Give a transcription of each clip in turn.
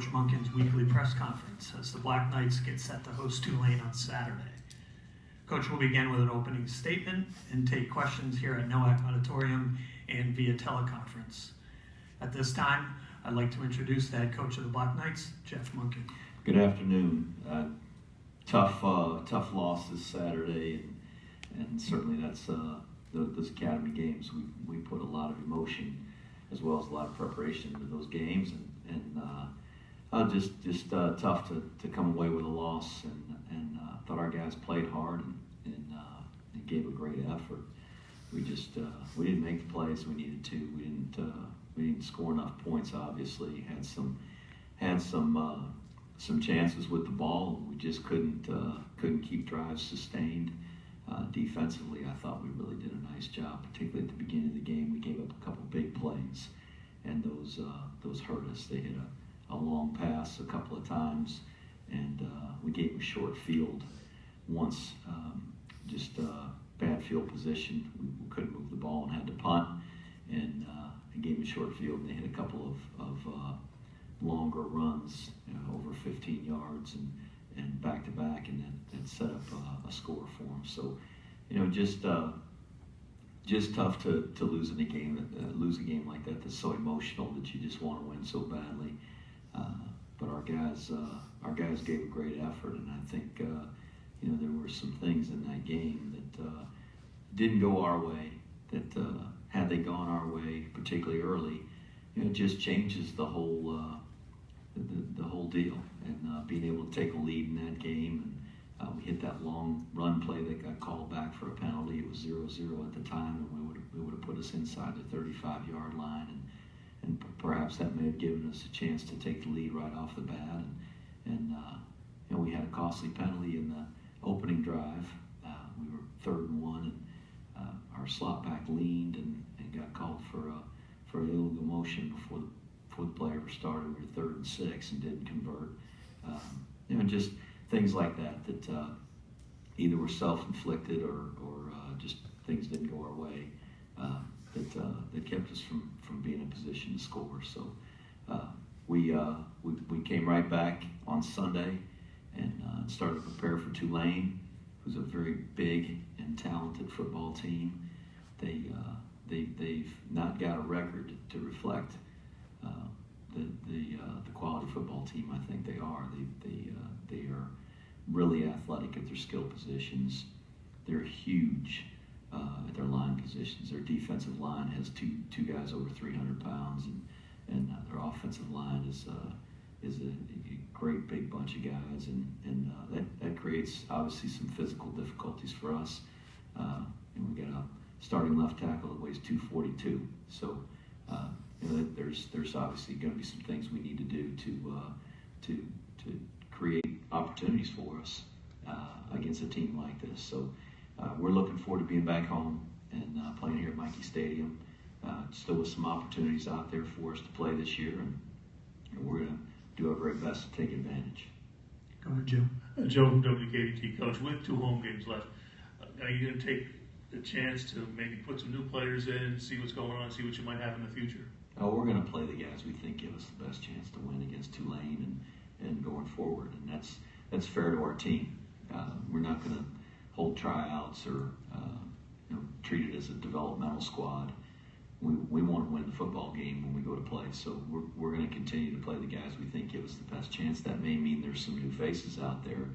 Coach Monken's weekly press conference as the Black Knights get set to host Tulane on Saturday. Coach will begin with an opening statement and take questions here at NOAC Auditorium and via teleconference. At this time, I'd like to introduce the head coach of the Black Knights, Jeff Monken. Good afternoon. Tough loss this Saturday, and certainly that's those academy games. We put a lot of emotion as well as a lot of preparation into those games, and just tough to come away with a loss. And thought our guys played hard and gave a great effort. We didn't make the plays we needed to. We didn't score enough points. Obviously, had some chances with the ball. We just couldn't keep drives sustained. Defensively, I thought we really did a nice job, particularly at the beginning of the game. We gave up a couple big plays, and those hurt us. They hit a long pass a couple of times, and we gave them a short field once. Bad field position. We couldn't move the ball and had to punt, and gave them a short field, and they hit a couple of longer runs, over 15 yards and back to back, and that set up a score for them. So, just tough to lose in a game like that. That's so emotional that you just want to win so badly. But our guys gave a great effort, and I think there were some things in that game that didn't go our way. That had they gone our way, particularly early, it just changes the whole deal. And being able to take a lead in that game, and we hit that long run play that got called back for a penalty. It was 0-0 at the time, and we would have put us inside the 35-yard line, and perhaps that may have given us a chance to take the lead right off the bat. And we had a costly penalty in the opening drive. We were 3rd and 1, and our slot back leaned and got called for illegal motion before the play ever started. We were 3rd and 6 and didn't convert. Just things like that either were self-inflicted or just things didn't go our way that kept us from being in position to score. So we came right back on Sunday and started to prepare for Tulane, who's a very big and talented football team. They've not got a record to reflect the quality football team I think they are. They are really athletic at their skill positions. They're huge at their line positions. Their defensive line has two guys over 300 pounds, and their offensive line is a great big bunch of guys, and that creates obviously some physical difficulties for us. And we got a starting left tackle that weighs 242. So there's obviously going to be some things we need to do to create opportunities for us against a team like this. So we're looking forward to being back home and playing here at Michie Stadium. Still with some opportunities out there for us to play this year, and we're going to do our very best to take advantage. Go ahead, Joe. Joe from WKDT. Coach, with 2 home games left, are you going to take the chance to maybe put some new players in, see what's going on, see what you might have in the future? Oh, we're going to play the guys we think give us the best chance to win against Tulane and going forward, and that's fair to our team. We're not going to hold tryouts or treat it as a developmental squad. We want to win the football game when we go to play, so we're going to continue to play the guys we think give us the best chance. That may mean there's some new faces out there,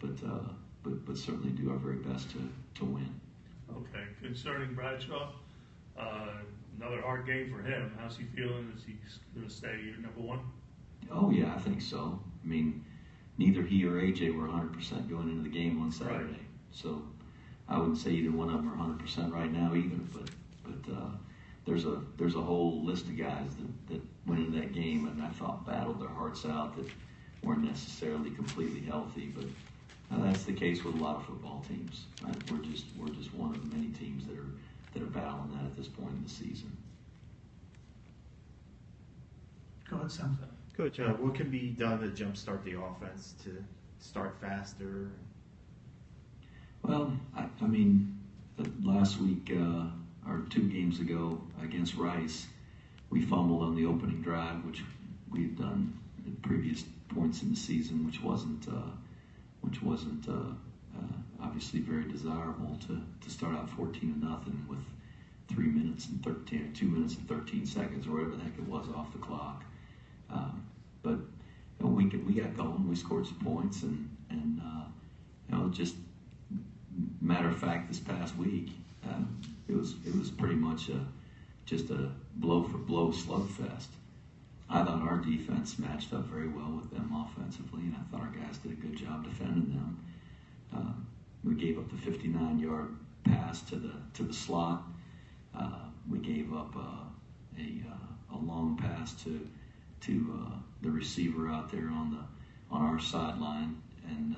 but certainly do our very best to win. Okay. Concerning Bradshaw, another hard game for him. How's he feeling? Is he going to stay number 1? Oh, yeah, I think so. I mean, neither he or AJ were 100% going into the game on Saturday. Right. So I wouldn't say either one of them are 100% right now either, but there's a whole list of guys that went into that game and I thought battled their hearts out that weren't necessarily completely healthy, but that's the case with a lot of football teams. Right? We're just one of many teams that are battling that at this point in the season. Go ahead, Sam. Coach, what can be done to jumpstart the offense to start faster? Well, I mean, last week or 2 games ago against Rice, we fumbled on the opening drive, which we've done previous points in the season, which wasn't obviously very desirable to start out 14-0 with 2 minutes and 13 seconds or whatever the heck it was off the clock. But we got going. We scored some points, and just matter of fact, this past week it was pretty much just a blow for blow slugfest. I thought our defense matched up very well with them offensively, and I thought our guys did a good job defending them. We gave up the 59-yard pass to the slot. We gave up a long pass to the receiver out there on our sideline, and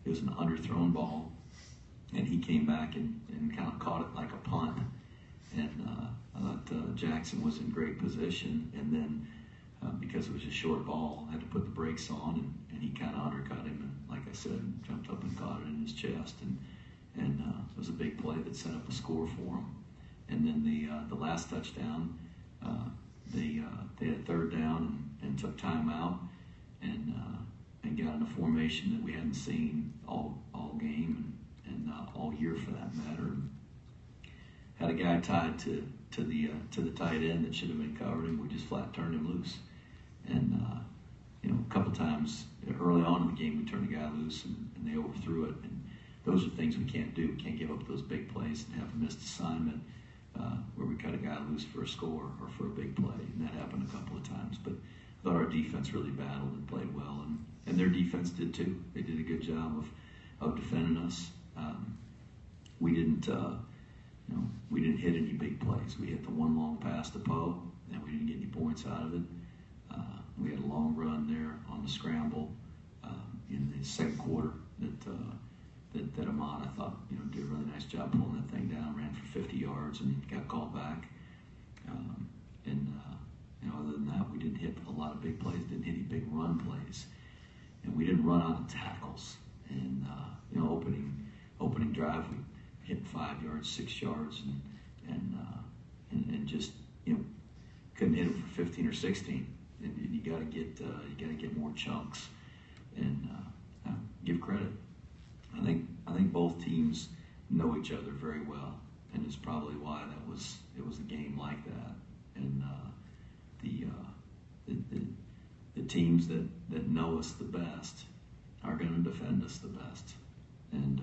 it was an underthrown ball, and he came back and kind of caught it like a punt. And I thought Jackson was in great position, and then because it was a short ball, I had to put the brakes on, and he kind of undercut him, and like I said, jumped up and caught it in his chest, and it was a big play that set up a score for him. And then the last touchdown, they had third down and took time out, and got in a formation that we hadn't seen all game and all year for that matter. And had a guy tied to the tight end that should have been covered, and we just flat turned him loose. And a couple times early on in the game, we turned a guy loose and they overthrew it. And those are things we can't do. We can't give up those big plays and have a missed assignment where we cut a guy loose for a score or for a big play. And that happened a couple of times. But I thought our defense really battled and played well, and their defense did too. They did a good job of defending us. We didn't hit any big plays. We hit the one long pass to Poe, and we didn't get any points out of it. We had a long run there on the scramble in the second quarter that Ahmad, I thought, did a really nice job pulling that thing down, ran for 50 yards and got called back. Other than that, we didn't hit a lot of big plays, didn't hit any big run plays, and we didn't run out of tackles. And opening drive, we hit 5 yards, 6 yards, and just couldn't hit it for 15 or 16. And you got to get more chunks and give credit. I think both teams know each other very well, and it's probably why it was a game like that. And the teams that know us the best are going to defend us the best. And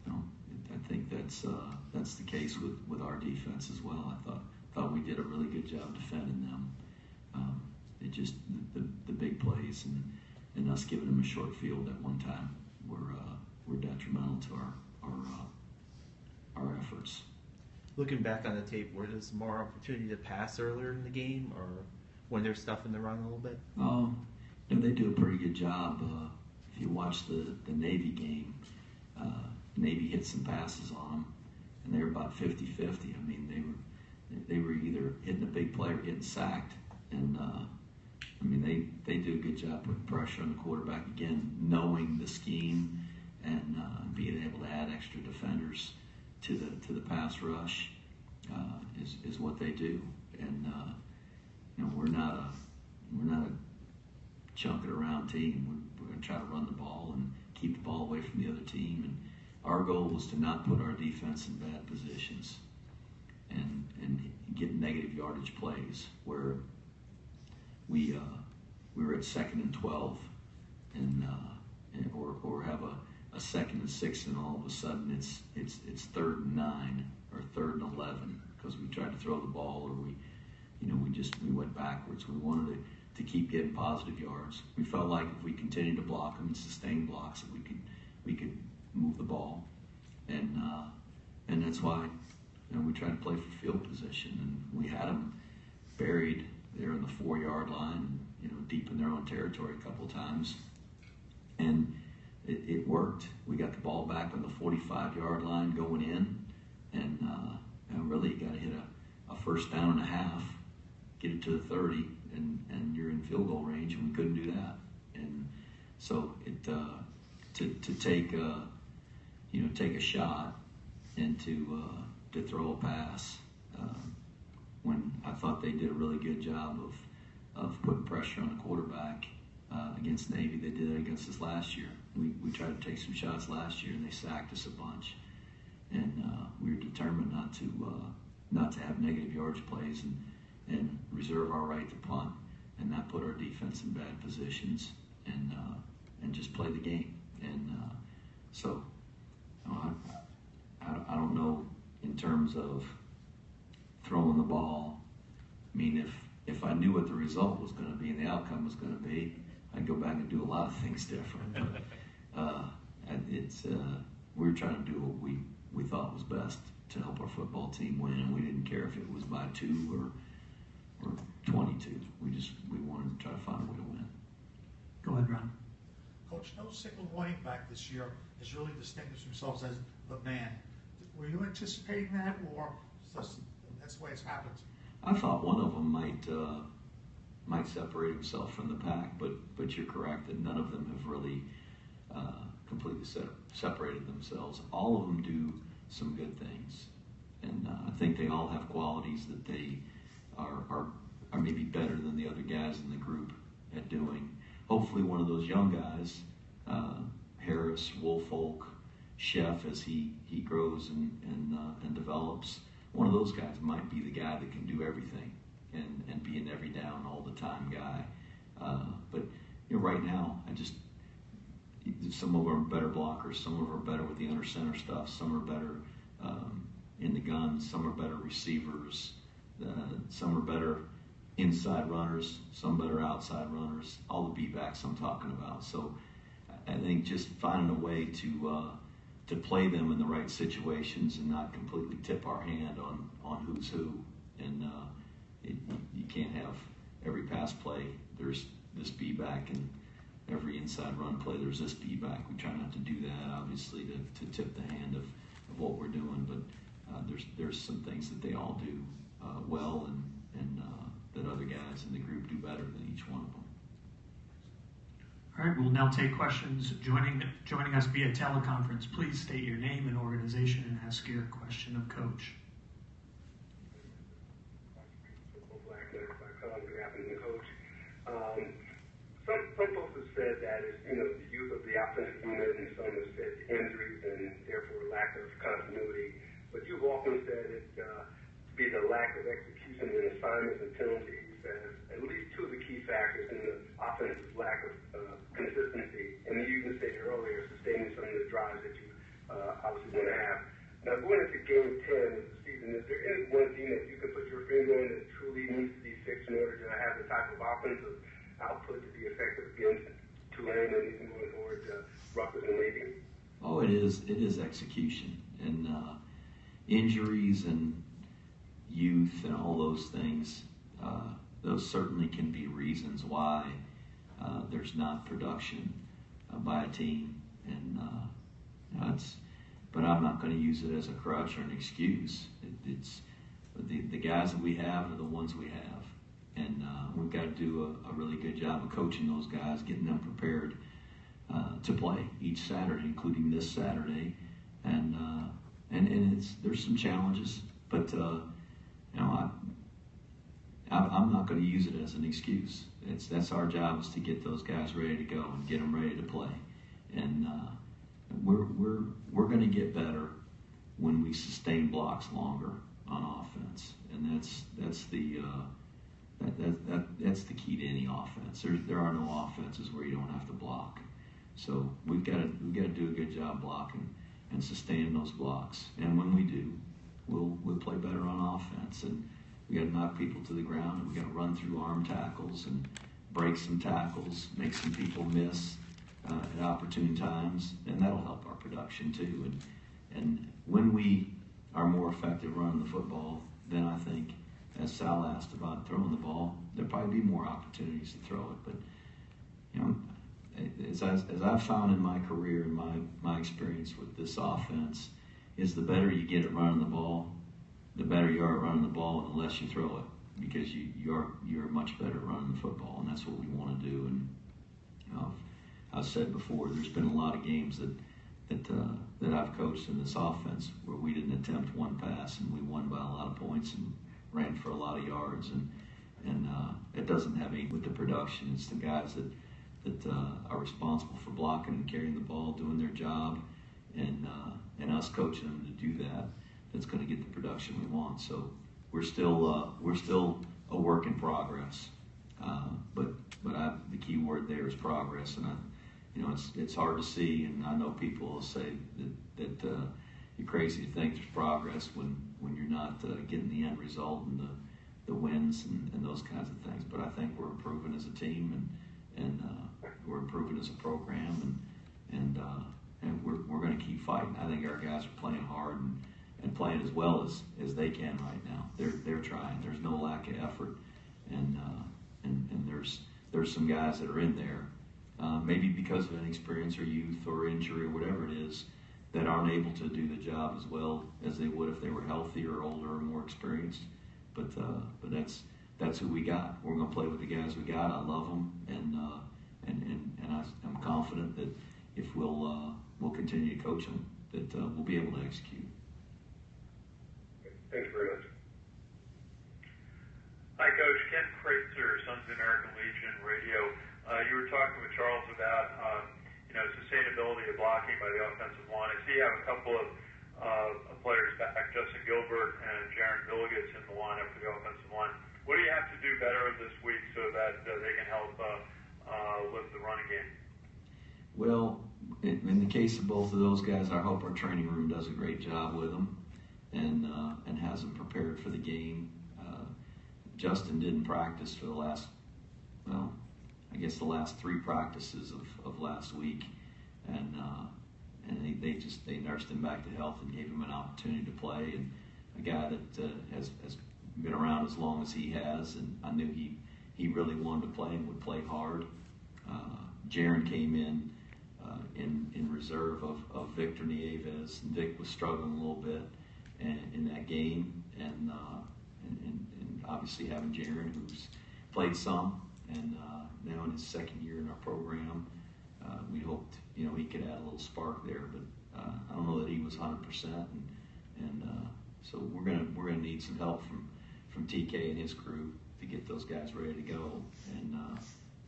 I think that's the case with our defense as well. I thought we did a really good job defending them. It just the big plays and us giving them a short field at one time were detrimental to our efforts. Looking back on the tape, were there more opportunity to pass earlier in the game, or when they're stuffing the run a little bit? They do a pretty good job. If you watch the Navy game, Navy hit some passes on them, and they were about 50-50. I mean, they were either hitting a big play or getting sacked, and they do a good job putting pressure on the quarterback, again, knowing the scheme and being able to add extra defenders to the pass rush is what they do. And we're not a chunk it around team. We're going to try to run the ball and keep the ball away from the other team. And our goal was to not put our defense in bad positions and get negative yardage plays where we were at 2nd and 12 or have a 2nd and 6, and all of a sudden it's 3rd and 9 or 3rd and 11 because we tried to throw the ball, or we went backwards. We wanted to keep getting positive yards. We felt like if we continued to block them and sustain blocks, that we could move the ball, and that's why we tried to play for field position, and we had them buried there in the 4-yard line, deep in their own territory a couple of times, and it worked. We got the ball back on the 45-yard line going in, and really you got to hit a 1st down and a half, get it to the 30, and you're in field goal range, and we couldn't do that. And so to take a shot and to throw a pass when I thought they did a really good job of putting pressure on the quarterback against Navy. They did it against us last year. We tried to take some shots last year, and they sacked us a bunch. And we were determined not to have negative yardage plays and reserve our right to punt and not put our defense in bad positions and just play the game. And so I don't know in terms of throwing the ball. I mean, if I knew what the result was going to be and the outcome was going to be, I'd go back and do a lot of things different. But we were trying to do what we thought was best to help our football team win, and we didn't care if it was by 2 or 22. We wanted to try to find a way to win. Go ahead, Ron. Coach, no single running back this year has really distinguished themselves as the man. Were you anticipating that, or that's the way it's happened? I thought one of them might separate himself from the pack, but you're correct that none of them have really completely separated themselves. All of them do some good things, and I think they all have qualities that they are maybe better than the other guys in the group at doing. Hopefully one of those young guys, Harris, Woolfolk, Chef, as he grows and develops, one of those guys might be the guy that can do everything and be an every down all the time guy. But right now, some of them are better blockers, some of them are better with the under center stuff, some are better in the guns, some are better receivers, some are better inside runners, some better outside runners, all the B-backs I'm talking about. So I think just finding a way to play them in the right situations and not completely tip our hand on who's who. And you can't have every pass play, there's this B-back, and every inside run play, there's this B-back. We try not to do that, obviously, to tip the hand of what we're doing, but there's some things that they all do well and that other guys in the group do better than each one of them. All right, we'll now take questions. Joining us via teleconference, please state your name and organization and ask your question of Coach. Some folks have said that it's the youth of the offensive unit, and some have said injuries and therefore lack of continuity. But you've often said it to be the lack of execution in assignments and penalties as at least two of the key factors in the offense's lack of consistency. And you even stated earlier, sustaining some of the drives that you obviously want to have. Now, going into Game 10 of the season, is there any one thing that you can put your finger on that truly needs to be fixed in order to have the type of offensive output to be effective against Tulane and even going forward to Rutgers and Navy? Oh, it is execution, and injuries and youth and all those things. Those certainly can be reasons why there's not production by a team, and but I'm not going to use it as a crutch or an excuse. It's the guys that we have are the ones we have, and we've got to do a really good job of coaching those guys, getting them prepared to play each Saturday, including this Saturday, and there's some challenges, but I'm not going to use it as an excuse. That's our job, is to get those guys ready to go and get them ready to play, and we're going to get better when we sustain blocks longer on offense, and that's the key to any offense. There are no offenses where you don't have to block, so we've got to do a good job blocking and sustaining those blocks, and when we do, we'll play better on offense, and we got to knock people to the ground, and we got to run through arm tackles and break some tackles, make some people miss at opportune times, and that'll help our production too. And when we are more effective running the football, then I think, as Sal asked about throwing the ball, there'll probably be more opportunities to throw it. But as I've found in my career and my experience with this offense, is the better you get at running the ball, the better you are at running the ball, and the less you throw it, because you're much better at running the football, and that's what we want to do. And I've said before, there's been a lot of games that I've coached in this offense where we didn't attempt one pass and we won by a lot of points and ran for a lot of yards, and it doesn't have anything with the production. It's the guys that are responsible for blocking and carrying the ball, doing their job, and us coaching them to do that. That's going to get the production we want. So we're still a work in progress. But the key word there is progress, and it's hard to see, and I know people will say that you're crazy to think there's progress when you're not getting the end result and the wins and those kinds of things. But I think we're improving as a team, and we're improving as a program, and we're going to keep fighting. I think our guys are playing hard and playing as well as they can right now. They're trying. There's no lack of effort, and there's some guys that are in there, maybe because of inexperience or youth or injury or whatever it is, that aren't able to do the job as well as they would if they were healthier or older or more experienced. But that's who we got. We're going to play with the guys we got. I love them, and I'm confident that if we'll continue to coach them, that we'll be able to execute. Thanks very much. Hi, Coach. Ken Kreitzer, Sons of the American Legion Radio. You were talking with Charles about sustainability of blocking by the offensive line. I see you have a couple of players back, Justin Gilbert and Jaron Billigets in the lineup for the offensive line. What do you have to do better this week so that they can help lift the running game? Well, in the case of both of those guys, I hope our training room does a great job with them and has them prepared for the game. Justin didn't practice for the last 3 practices of last week, and they nursed him back to health and gave him an opportunity to play. And a guy that has been around as long as he has, and I knew he really wanted to play and would play hard. Jaron came in reserve of Victor Nieves, and Vic was struggling a little bit in that game, and obviously having Jaron, who's played some, and now in his second year in our program, we hoped he could add a little spark there, but I don't know that he was 100%, and so we're gonna need some help from TK and his crew to get those guys ready to go,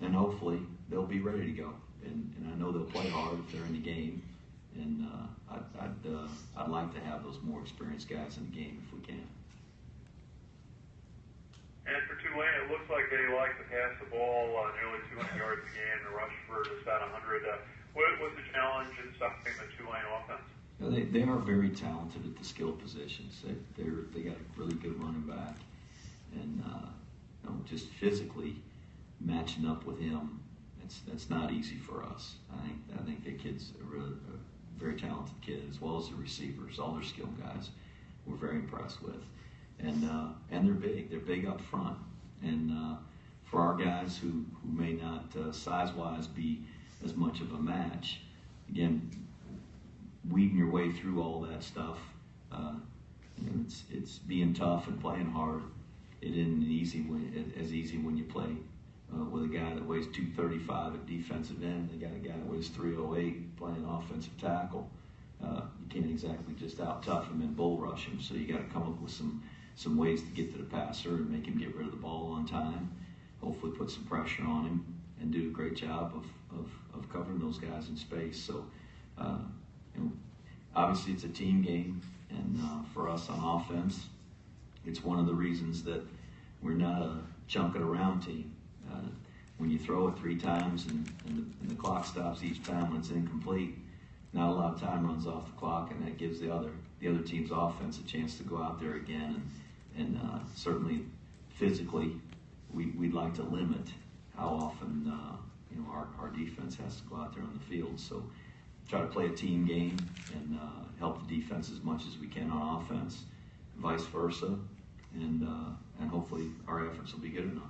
and hopefully they'll be ready to go, and I know they'll play hard if they're in the game, and I'd like to have those more experienced guys in the game if we can. And for Tulane, it looks like they like to pass the ball nearly 200 yards a game. The rush for just about 100. What was the challenge in stopping the Tulane offense? They are very talented at the skill positions. They got a really good running back, and just physically matching up with him, that's not easy for us. I think the kid's a very talented kid, as well as the receivers, all their skill guys. We're very impressed with. And they're big. They're big up front. And for our guys who may not size-wise be as much of a match, again, weeding your way through all that stuff, it's being tough and playing hard. It isn't as easy when you play with a guy that weighs 235 at defensive end. They got a guy that weighs 308 playing offensive tackle. You can't exactly just out-tough him and bull rush him, so you got to come up with some ways to get to the passer and make him get rid of the ball on time, hopefully put some pressure on him, and do a great job of covering those guys in space. So, obviously it's a team game, and for us on offense, it's one of the reasons that we're not a chunk it around team. When you throw it 3 times and the clock stops each time when it's incomplete, not a lot of time runs off the clock, and that gives the other team's offense a chance to go out there again. And certainly physically, we'd like to limit how often our defense has to go out there on the field. So try to play a team game and help the defense as much as we can on offense, vice versa, and hopefully our efforts will be good enough.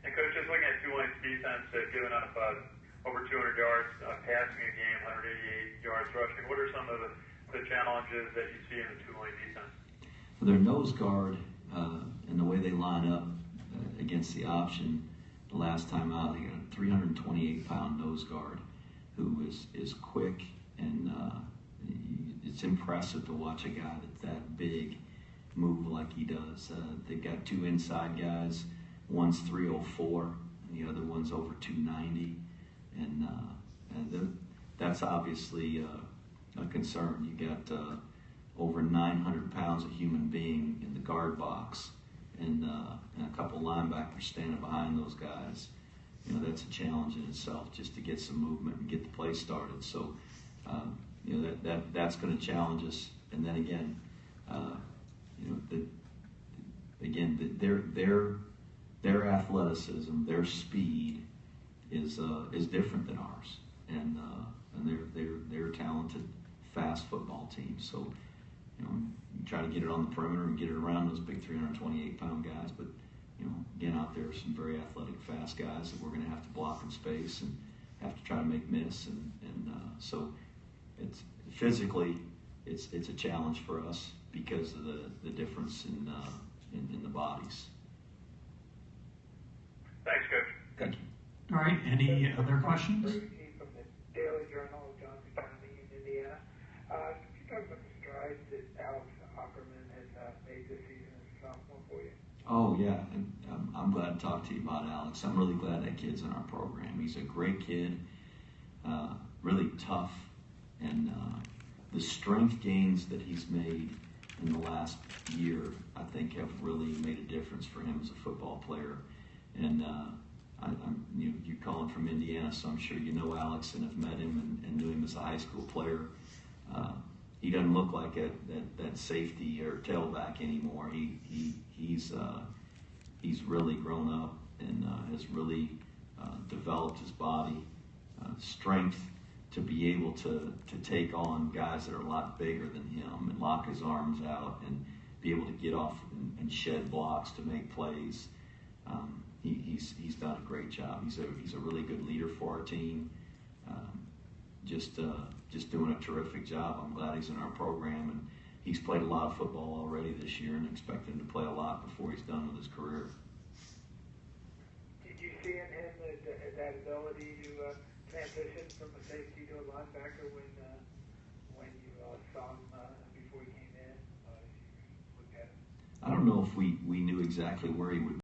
And Coach, just looking at Tulane's defense, they've given up over 200 yards passing a game, 188 yards rushing. What are some of the challenges that you see in the Tulane defense? Their nose guard and the way they line up against the option, the last time out, they got a 328-pound nose guard who is quick, and it's impressive to watch a guy that's that big move like he does. They've got 2 inside guys. One's 304, and the other one's over 290, and that's obviously a concern. You got over 900 pounds of human being in the guard box, and a couple linebackers standing behind those guys. You know, that's a challenge in itself, just to get some movement and get the play started. So, you know, that's going to challenge us. And then again, you know, their athleticism, their speed is different than ours, and they're a talented, fast football team. So, you know, you try to get it on the perimeter and get it around those big 328-pound guys, but you know, again, out there are some very athletic, fast guys that we're going to have to block in space and have to try to make miss, and so it's physically it's a challenge for us because of the difference in the bodies. Thanks, Coach. Thank you. All right, any other questions? From the Daily Journal of Johnson County in Indiana. Could you talk about the strides that Alex Ackerman has made this season as a sophomore for you? Oh yeah, and I'm glad to talk to you about Alex. I'm really glad that kid's in our program. He's a great kid, really tough, and the strength gains that he's made in the last year, I think, have really made a difference for him as a football player. And you call him from Indiana, so I'm sure you know Alex and have met him and knew him as a high school player. He doesn't look like that safety or tailback anymore. He's really grown up and has really developed his body, strength to be able to take on guys that are a lot bigger than him and lock his arms out and be able to get off and shed blocks to make plays. He's done a great job. He's a really good leader for our team. Just doing a terrific job. I'm glad he's in our program, and he's played a lot of football already this year, and expect him to play a lot before he's done with his career. Did you see in him that ability to transition from a safety to a linebacker when you saw him before he came in? You looked at him? I don't know if we knew exactly where he would